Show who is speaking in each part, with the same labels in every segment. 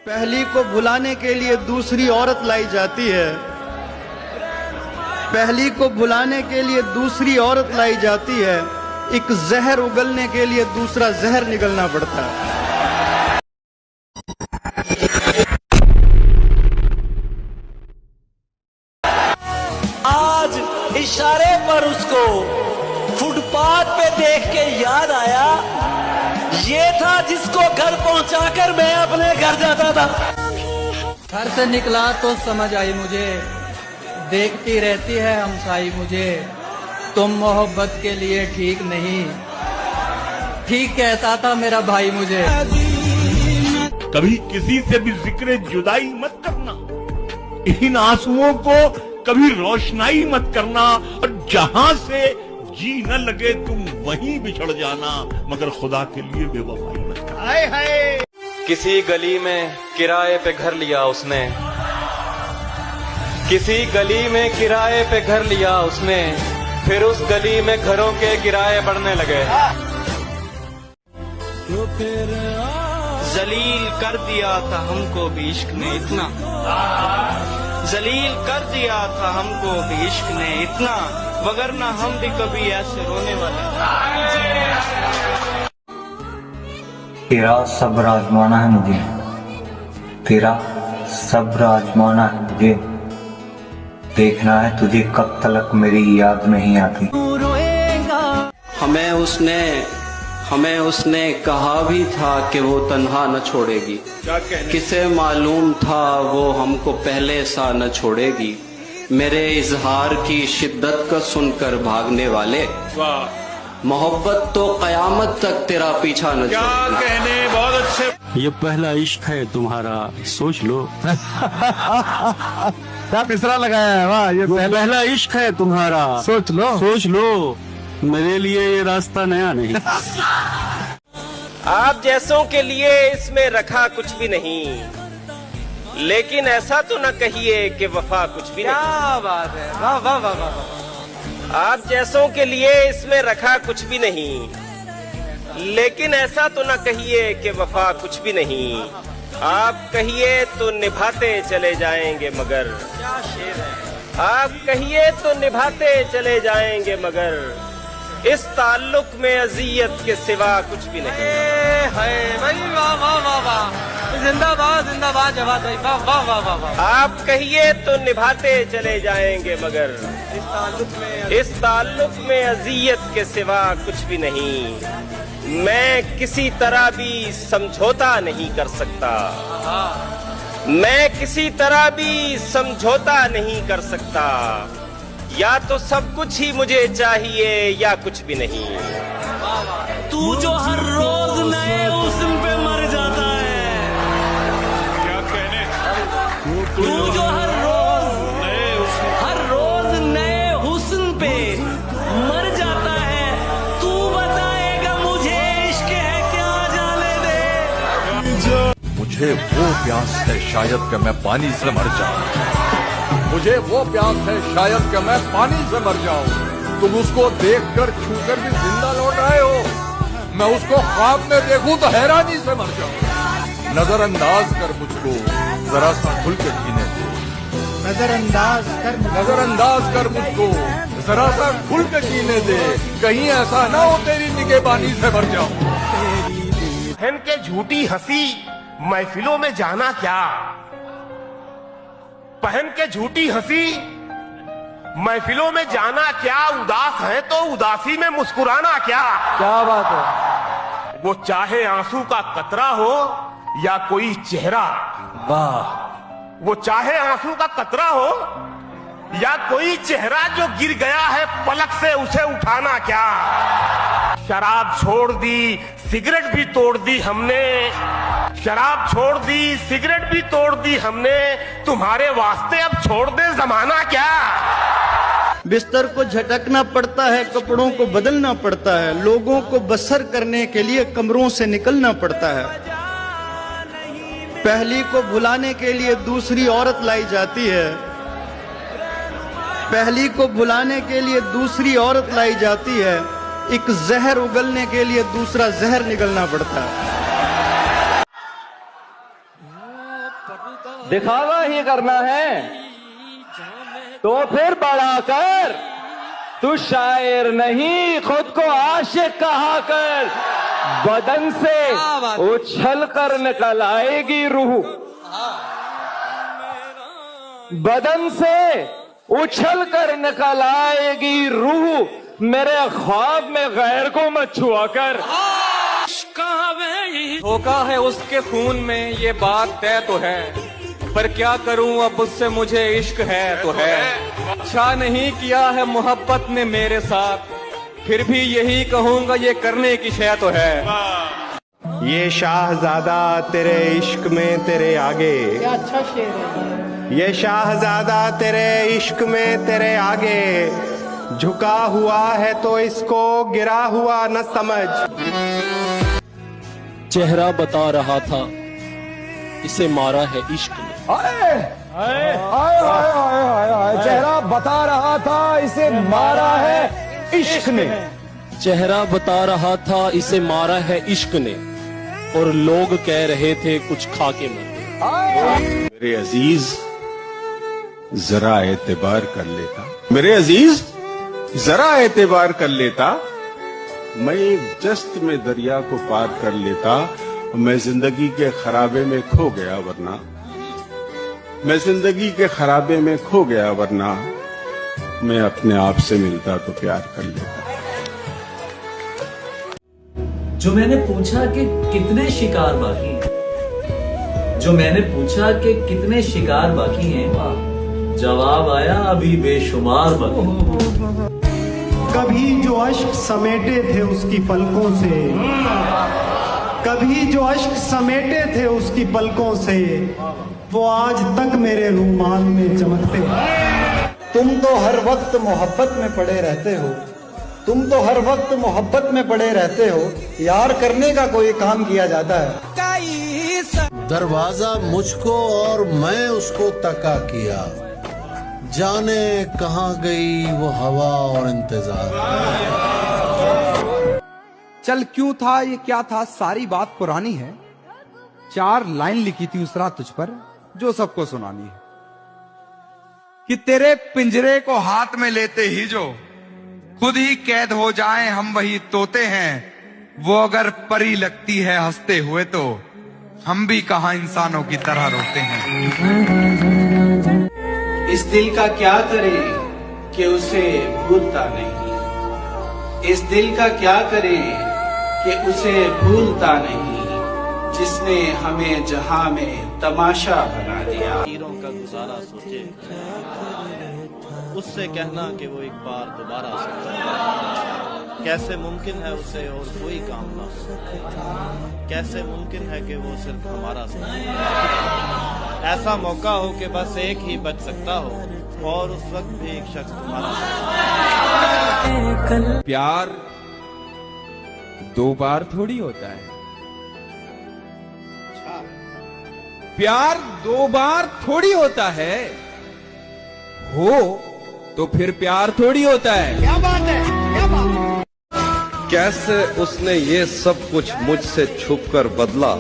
Speaker 1: पहली को भुलाने के लिए दूसरी औरत लाई जाती है। पहली को भुलाने के लिए दूसरी औरत लाई जाती है। एक जहर उगलने के लिए दूसरा जहर निकलना पड़ता है।
Speaker 2: आज इशारे पर उसको फुटपाथ पे देख के याद आया, ये था जिसको घर पहुंचाकर मैं अपने घर जाता था।
Speaker 3: घर से निकला तो समझ आई मुझे, देखती रहती है हमसाई मुझे, तुम मोहब्बत के लिए ठीक नहीं, ठीक कहता था मेरा भाई मुझे।
Speaker 4: कभी किसी से भी जिक्र जुदाई मत करना, इन आंसुओं को कभी रोशनाई मत करना, और जहां से जी न लगे तुम वहीं बिछड़ जाना, मगर खुदा के लिए बेवफाई मत करना। हाय हाय।
Speaker 5: किसी गली में किराए पे घर लिया उसने, किसी गली में किराए पे घर लिया उसने, फिर उस गली में घरों के किराए बढ़ने लगे।
Speaker 2: जलील कर दिया था हमको भी इश्क ने इतना, जलील कर दिया था हमको भी इश्क ने इतना, वगरना हम भी कभी ऐसे रोने वाले।
Speaker 6: तेरा सब्र आजमाना है मुझे, तेरा सब्र आजमाना है मुझे, देखना है तुझे कब तक मेरी याद नहीं आती।
Speaker 2: हमें उसने कहा भी था कि वो तन्हा न छोड़ेगी, किसे मालूम था वो हमको पहले सा न छोड़ेगी। मेरे इजहार की शिद्दत का सुनकर भागने वाले, मोहब्बत तो कयामत तक तेरा पीछा न छोड़ेगी।
Speaker 4: कहने बहुत अच्छे।
Speaker 7: ये पहला इश्क है तुम्हारा, सोच लो।
Speaker 8: क्या मिसरा लगाया है, वाह। ये
Speaker 7: पहला इश्क है तुम्हारा,
Speaker 8: सोच लो,
Speaker 7: सोच लो। मेरे लिए ये रास्ता नया नहीं।
Speaker 9: आप जैसों के लिए इसमें रखा कुछ भी नहीं, लेकिन ऐसा तो न कहिए कि वफा कुछ भी नहीं।
Speaker 2: क्या बात है, वाह वाह वाह वाह।
Speaker 9: आप जैसों के लिए इसमें रखा कुछ भी नहीं, लेकिन ऐसा तो न कहिए कि वफा कुछ भी नहीं। आप कहिए तो निभाते चले जाएंगे मगर,
Speaker 2: क्या शेर है।
Speaker 9: आप कहिए तो निभाते चले जाएंगे मगर, इस ताल्लुक में अजियत के सिवा कुछ भी नहीं।
Speaker 2: है भाई, वाह वाह वाह वाह, जिंदाबाद जिंदाबाद जवाब भाई, वाह वाह वाह वाह वाह।
Speaker 9: आप कहिए तो निभाते चले जाएंगे मगर, इस ताल्लुक में अजियत के सिवा कुछ भी नहीं। मैं किसी तरह भी समझौता नहीं कर सकता, मैं किसी तरह भी समझौता नहीं कर सकता। या तो सब कुछ ही मुझे चाहिए या कुछ भी नहीं।
Speaker 2: तू जो हर रोज नए हुस्न पे मर जाता है,
Speaker 4: क्या कहने।
Speaker 2: तू जो हर रोज नए हुस्न पे मर जाता है, तू बताएगा मुझे इश्क है क्या, जाने दे।
Speaker 10: मुझे वो प्यास है शायद कि मैं पानी से मर जाऊं, मुझे वो प्यास है शायद कि मैं पानी से मर जाऊं। तुम उसको देखकर छूकर भी जिंदा लौट रहे हो, मैं उसको ख्वाब में देखूं तो हैरानी से मर जाऊं। नजरअंदाज कर मुझको, जरा सा खुल के जीने दे। नजरअंदाज कर मुझको, जरा सा खुल के जीने दे। कहीं ऐसा ना हो तेरी निगहबानी से मर जाऊं।
Speaker 11: बहन के झूठी हंसी महफिलों में जाना क्या, पहन के झूठी हंसी महफिलों में जाना क्या, उदास है तो उदासी में मुस्कुराना क्या।
Speaker 2: क्या बात है।
Speaker 11: वो चाहे आंसू का कतरा हो या कोई चेहरा,
Speaker 2: वाह।
Speaker 11: वो चाहे आंसू का कतरा हो या कोई चेहरा जो गिर गया है पलक से, उसे उठाना क्या। शराब छोड़ दी, सिगरेट भी तोड़ दी हमने, शराब छोड़ दी, सिगरेट भी तोड़ दी हमने, तुम्हारे वास्ते अब छोड़ दे जमाना क्या।
Speaker 1: बिस्तर को झटकना पड़ता है, कपड़ों को बदलना पड़ता है, लोगों को बसर करने के लिए कमरों से निकलना पड़ता है। पहली को भुलाने के लिए दूसरी औरत लाई जाती है। पहली को भुलाने के लिए दूसरी औरत लाई जाती है। एक जहर उगलने के लिए दूसरा जहर निकलना पड़ता है।
Speaker 5: दिखावा ही करना है तो फिर बड़ा कर, तू शायर नहीं खुद को आशिक कहा कर। बदन से उछल कर निकल आएगी रूह, बदन से उछल कर निकल आएगी रूह, मेरे ख्वाब में गैर को मत छुआ कर। धोखा है उसके खून में ये बात तय तो है, पर क्या करूं अब उससे मुझे इश्क है तो है। अच्छा नहीं किया है मोहब्बत ने मेरे साथ, फिर भी यही कहूंगा ये करने की शय तो है।
Speaker 9: ये शाहजादा तेरे इश्क में तेरे आगे,
Speaker 3: क्या अच्छा शेर है
Speaker 9: ये शाहजादा तेरे इश्क में तेरे आगे, झुका हुआ है तो इसको गिरा हुआ न समझ।
Speaker 2: चेहरा बता रहा था इसे मारा है इश्क ने।
Speaker 8: चेहरा बता रहा था इसे मारा है इश्क ने।
Speaker 2: चेहरा बता रहा था इसे मारा है इश्क ने, और लोग कह रहे थे कुछ खा के मर।
Speaker 11: मेरे अजीज जरा एतबार कर लेता, मेरे अजीज जरा एतबार कर लेता, मैं एक जस्त में दरिया को पार कर लेता। मैं जिंदगी के खराबे में खो गया वरना, मैं जिंदगी के खराबे में खो गया वरना, मैं अपने आप से मिलता तो प्यार कर लेता।
Speaker 12: जो मैंने पूछा कि कितने शिकार बाकी हैं, जो मैंने पूछा कि कितने शिकार बाकी हैं, जवाब आया अभी बेशुमार बाकी।
Speaker 1: कभी जो अश्क समेटे थे उसकी पलकों से, कभी जो अश्क समेटे थे उसकी पलकों से, वो आज तक मेरे रूमाल में चमकते हैं। तुम तो हर वक्त मोहब्बत में पड़े रहते हो, तुम तो हर वक्त मोहब्बत में पड़े रहते हो, यार करने का कोई काम किया जाता है।
Speaker 13: दरवाजा मुझको और मैं उसको तका किया, जाने कहाँ गई वो हवा और इंतजार।
Speaker 8: चल क्यों था ये क्या था, सारी बात पुरानी है। 4 लाइन लिखी थी उस रात तुझ पर जो सबको सुनानी है। कि तेरे पिंजरे को हाथ में लेते ही जो खुद ही कैद हो जाएं हम वही तोते हैं, वो अगर परी लगती है हंसते हुए तो हम भी कहां इंसानों की तरह रोते हैं।
Speaker 2: इस दिल का क्या करे कि उसे भूलता नहीं, इस दिल का क्या करे कि उसे भूलता नहीं, जिसने हमें जहां में तमाशा बना दिया।
Speaker 14: हीरों का गुजारा सोचे, उससे कहना कि वो एक बार दोबारा सोचे। कैसे मुमकिन है उसे और कोई काम ना हो, कैसे मुमकिन है कि वो सिर्फ हमारा सोचे। ऐसा मौका हो कि बस एक ही बच सकता हो और उस वक्त भी एक शख्स तुम्हारा।
Speaker 8: प्यार 2 बार थोड़ी होता है, प्यार 2 बार थोड़ी होता है, हो तो फिर प्यार थोड़ी होता है।
Speaker 1: क्या बात है, क्या बात है।
Speaker 10: कैसे उसने ये सब कुछ मुझसे छुपकर बदला,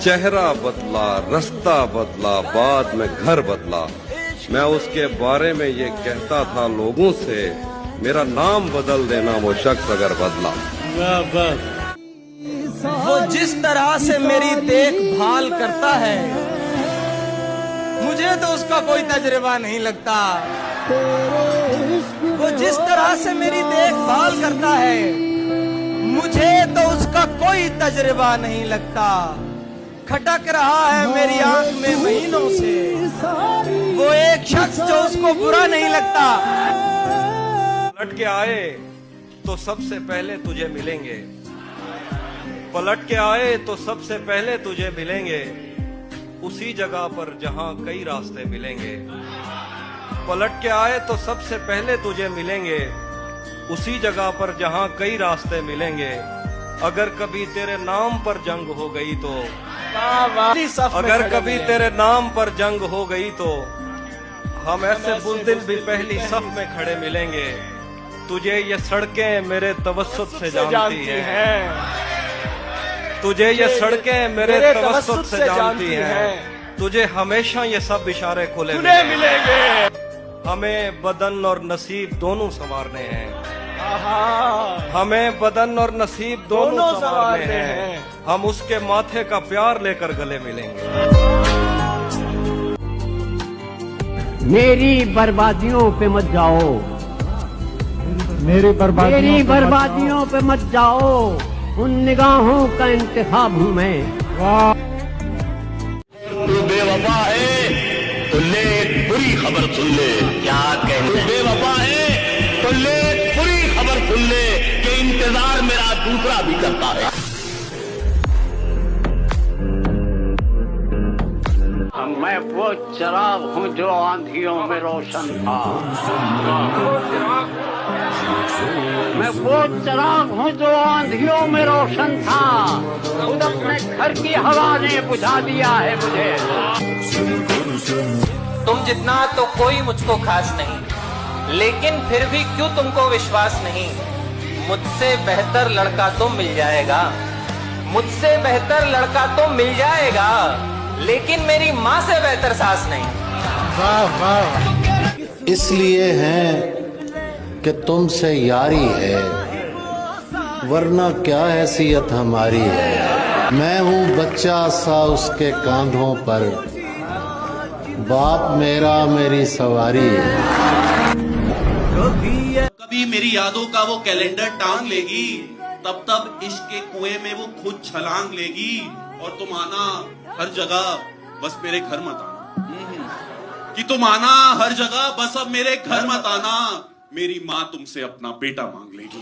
Speaker 10: चेहरा बदला, रास्ता बदला, बाद में घर बदला। मैं उसके बारे में ये कहता था लोगों से, मेरा नाम बदल देना वो शख्स अगर बदला।
Speaker 3: वो जिस तरह से मेरी देखभाल करता है, मुझे तो उसका कोई तजुर्बा नहीं लगता। वो जिस तरह से मेरी देखभाल करता है, मुझे तो उसका कोई तजुर्बा नहीं लगता। खटक रहा है मेरी आंख में महीनों से, वो एक शख्स जो उसको बुरा नहीं लगता।
Speaker 5: पलट के आए तो सबसे पहले तुझे मिलेंगे, पलट के आए तो सबसे पहले तुझे मिलेंगे, उसी जगह पर जहां कई रास्ते मिलेंगे। पलट के आए तो सबसे पहले तुझे मिलेंगे, उसी जगह पर जहां कई रास्ते मिलेंगे। अगर कभी तेरे नाम पर जंग हो गई तो, अगर कभी तेरे नाम पर जंग हो गई तो, हम ऐसे बुज़दिल भी पहली सफ में खड़े मिलेंगे। तुझे ये सड़कें मेरे तवस्सुत से जानती हैं, तुझे ये सड़कें मेरे तवस्सुत से जानती हैं। तुझे हमेशा ये सब इशारे खुले
Speaker 11: मिलेंगे।
Speaker 5: हमें बदन और नसीब दोनों संवारने हैं। हमें बदन और नसीब दोनों संवारने हैं। हम उसके माथे का प्यार लेकर गले मिलेंगे।
Speaker 15: मेरी बर्बादियों पे मत जाओ, मेरी बर्बादियों पे मत जाओ, उन निगाहों का इंतखाब हूँ मैं।
Speaker 11: तू बेवफा है तो ले एक बुरी खबर सुन ले। क्या कहते तू बेवफा है तो ले एक बुरी खबर सुन ले कि इंतजार मेरा दूसरा भी करता है।
Speaker 15: मैं वो चिराग हूँ जो आंधियों में रोशन था, मैं वो चिराग हूँ जो आंधियों में रोशन था, खुद अपने घर की हवा ने बुझा दिया है मुझे।
Speaker 16: तुम जितना तो कोई मुझको खास नहीं, लेकिन फिर भी क्यों तुमको विश्वास नहीं। मुझसे बेहतर लड़का तो मिल जाएगा, मुझसे बेहतर लड़का तो मिल जाएगा, लेकिन मेरी माँ से बेहतर सास नहीं।
Speaker 13: वाह वाह। इसलिए है कि तुमसे यारी है, वरना क्या हैसियत हमारी है। मैं हूँ बच्चा सा उसके कांधों पर, बाप मेरा मेरी सवारी है।
Speaker 17: कभी मेरी यादों का वो कैलेंडर टांग लेगी, तब इश्क के कुएं में वो खुद छलांग लेगी। और तुम आना हर जगह, बस मेरे घर मत आना। कि तुम आना हर जगह, बस अब मेरे घर मत आना। मेरी माँ तुमसे अपना बेटा मांग लेगी।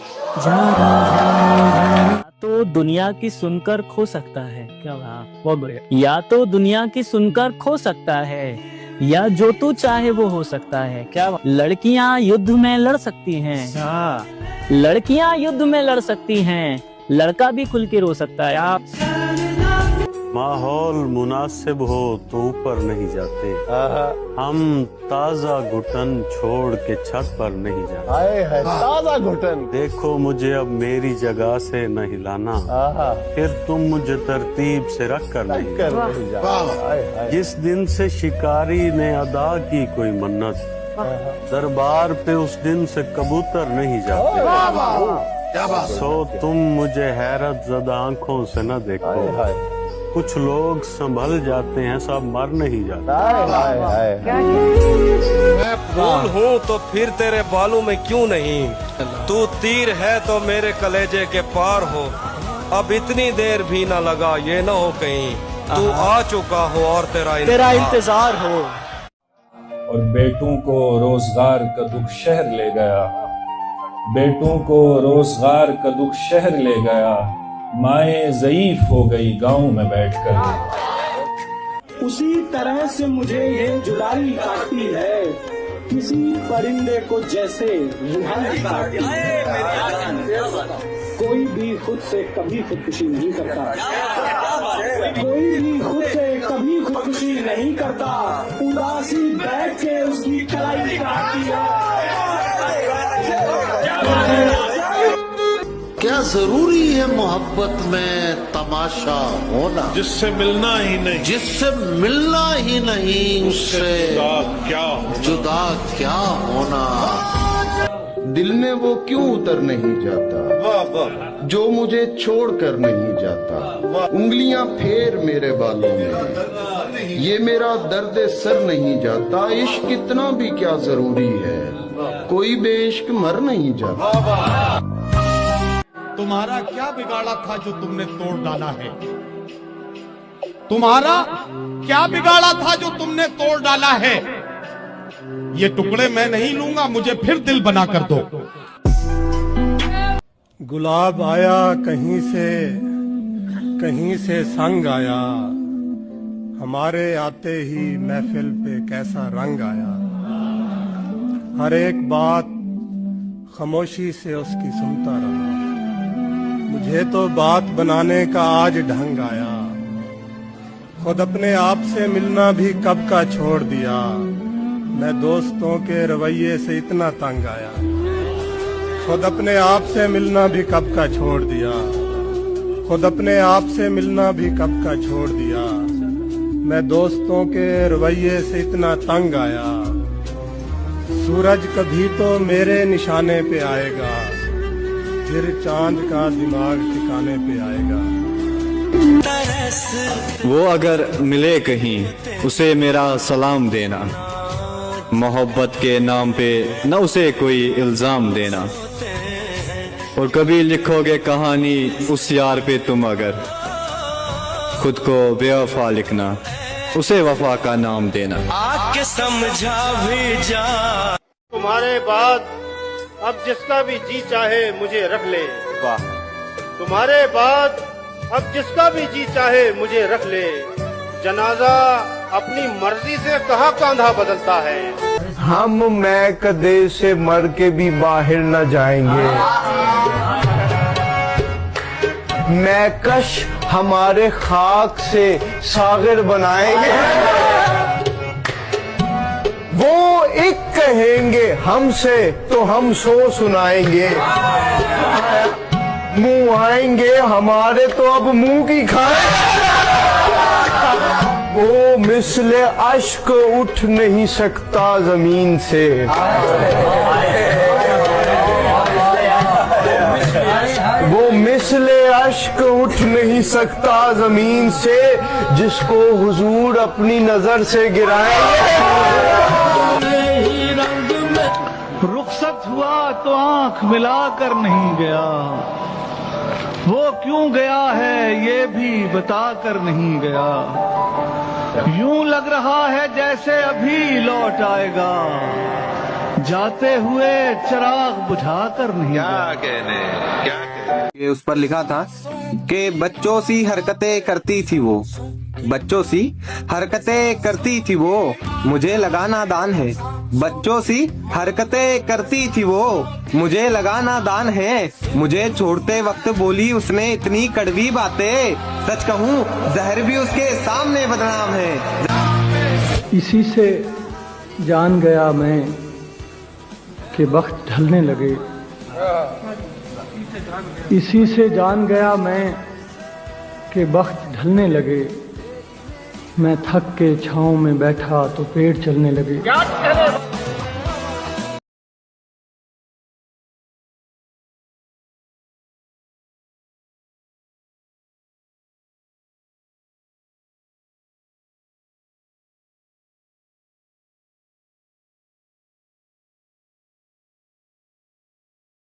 Speaker 18: तो दुनिया की सुनकर खो सकता है, क्या बहुत बढ़िया। या तो दुनिया की सुनकर खो सकता है, या जो तू चाहे वो हो सकता है। क्या लड़कियां युद्ध में लड़ सकती हैं, लड़कियां युद्ध में लड़ सकती हैं, लड़का भी खुल के रो सकता है। आप
Speaker 7: माहौल मुनासिब हो तो ऊपर नहीं जाते, हम ताजा घुटन छोड़ के छत पर नहीं जाते।
Speaker 10: ताजा घुटन।
Speaker 7: देखो मुझे अब मेरी जगह से न हिलाना, फिर तुम मुझे तरतीब से रख कर नहीं जाते। जिस दिन से शिकारी ने अदा की कोई मन्नत, दरबार पे उस दिन से कबूतर नहीं जाते। सो तुम मुझे हैरत ज़दा आंखों से न देखो, कुछ लोग संभल जाते हैं, सब मर नहीं जाते।
Speaker 5: मैं फूल हूँ तो फिर तेरे बालों में क्यों नहीं, तू तीर है तो मेरे कलेजे के पार हो। अब इतनी देर भी ना लगा, ये ना हो कहीं तू आ चुका हो और तेरा
Speaker 18: इंतजार हो।
Speaker 19: और बेटों को रोजगार का दुख शहर ले गया, बेटों को रोजगार का दुख शहर ले गया, माए ज़ईफ हो गई गांव में बैठकर।
Speaker 1: उसी तरह से मुझे ये जुदाई काटती है, किसी परिंदे को जैसे रुहानी काटती है। कोई भी खुद से कभी खुदकुशी नहीं करता, कोई भी खुद से कभी खुदकुशी नहीं करता, उदासी बैठ के उसकी कलाई काटती है।
Speaker 13: क्या जरूरी है मोहब्बत में तमाशा होना,
Speaker 10: जिससे मिलना ही नहीं,
Speaker 13: जिससे मिलना ही नहीं, उससे जुदा क्या होना।
Speaker 20: दिल में वो क्यों उतर नहीं जाता, जो मुझे छोड़कर नहीं जाता। उंगलियां फेर मेरे बालों में, ये मेरा दर्द सर नहीं जाता। इश्क कितना भी क्या जरूरी है, कोई बेइश्क मर नहीं जाता।
Speaker 21: तुम्हारा क्या बिगाड़ा था जो तुमने तोड़ डाला है, तुम्हारा क्या बिगाड़ा था जो तुमने तोड़ डाला है। ये टुकड़े मैं नहीं लूंगा, मुझे फिर दिल बना कर दो।
Speaker 1: गुलाब आया कहीं से संग आया, हमारे आते ही महफिल पे कैसा रंग आया। हर एक बात खामोशी से उसकी सुनता रहा, मुझे तो बात बनाने का आज ढंग आया। खुद अपने आप से मिलना भी कब का छोड़ दिया, मैं दोस्तों के रवैये से इतना तंग आया। खुद अपने आप से मिलना भी कब का छोड़ दिया, खुद अपने आप से मिलना भी कब का छोड़ दिया।
Speaker 6: मैं दोस्तों के रवैये से इतना तंग आया, सूरज कभी तो मेरे निशाने पे आएगा, फिर चांद का दिमाग ठिकाने पे आएगा।
Speaker 22: वो अगर मिले कहीं उसे मेरा सलाम देना, मोहब्बत के नाम पे न उसे कोई इल्जाम देना। और कभी लिखोगे कहानी उस यार पे तुम अगर, खुद को बेवफा लिखना, उसे वफा का नाम देना।
Speaker 11: आके समझा भी जा तुम्हारे बाद अब जिसका भी जी चाहे मुझे रख ले। वाह। तुम्हारे बाद अब जिसका भी जी चाहे मुझे रख ले, जनाजा अपनी मर्जी से कहाँ कांधा बदलता है।
Speaker 23: हम मैं कदे से मर के भी बाहर न जाएंगे, मैं कश हमारे खाक से सागर बनाएंगे। वो एक कहेंगे हमसे तो हम 100 सुनाएंगे, मुंह आएंगे हमारे तो अब मुंह की खाए। वो मिसले अश्क उठ नहीं सकता जमीन से, वो मिसले अश्क उठ नहीं सकता जमीन से, जिसको हुजूर अपनी नजर से गिराएंगे।
Speaker 24: रुखसत हुआ तो आंख मिलाकर नहीं गया, वो क्यों गया है ये भी बताकर नहीं गया। यूं लग रहा है जैसे अभी लौट आएगा, जाते हुए चिराग बुझाकर नहीं गया।
Speaker 25: उस पर लिखा था कि बच्चों सी हरकतें करती थी वो, बच्चों सी हरकतें करती थी वो, मुझे लगा नादान है। बच्चों सी हरकतें करती थी वो, मुझे लगा नादान है। मुझे छोड़ते वक्त बोली उसने इतनी कड़वी बातें, सच कहूँ जहर भी उसके सामने बदनाम है।
Speaker 24: इसी से जान गया मैं कि वक्त ढलने लगे, इसी से जान गया मैं कि वक्त ढलने लगे। मैं थक के छाँव में बैठा तो पेड़ चलने लगे।